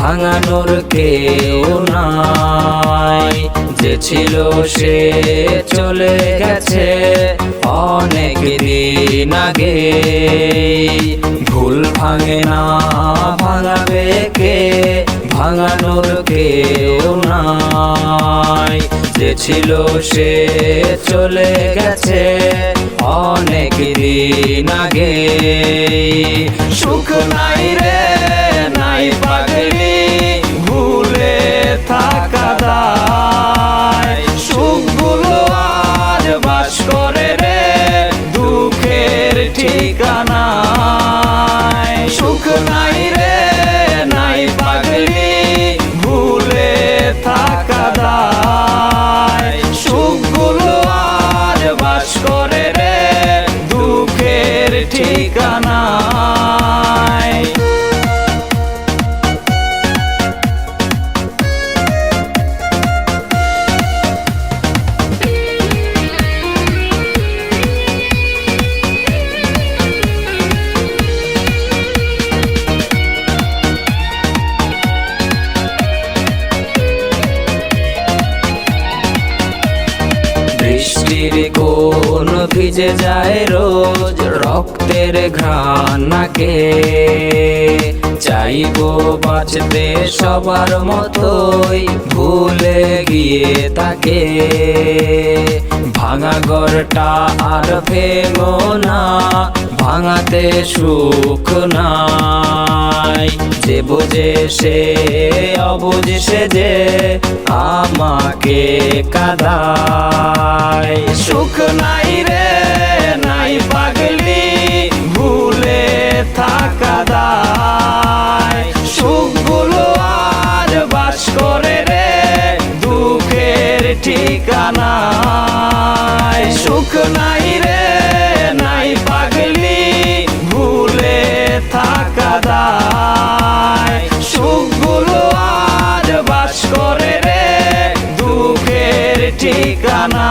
ভাঙানোর কেউ নাই। যে ছিল সে চলে গেছে অনেক দিন আগে। ভুল ভাঙে না ভাঙাবে কে, ভাঙানোর কেউ নাই। যে ছিল সে চলে গেছে অনেক দিন আগে। সুখ নাই রে নাই পাগলি, ভুলে থাকা দায়। সুখগুলো আজ বাস করে রে দুঃখের ঠিকানায়। সুখ নাই রে নাই পাগলি, ভুলে থাকা দায়। সুখগুলো আজ বাস করে রে দুঃখের ঠিকানায়। বৃষ্টির কোন ভিজে যায় রোজ, রক্তের ঘ্রাণ নাকে। চাইবো বাঁচতে সবার মতোই, ভুলে গিয়ে তাকে। ভাঙা ঘরটা আর ভেঙো না, ভাঙাতে সুখ নাই। যে বোঝে সে অবুঝ সে যে আমাকে কাঁদায়। সুখ নাই রে নাই পাগলি, ভুলে থাকা দায়। সুখগুলো আজ বাস করে রে দুঃখের ঠিকানায়। সুখ নাই রে নাই পাগলি, ভুলে থাকা দায়। সুখগুলো আজ বাস করে রে দুঃখের ঠিকানা।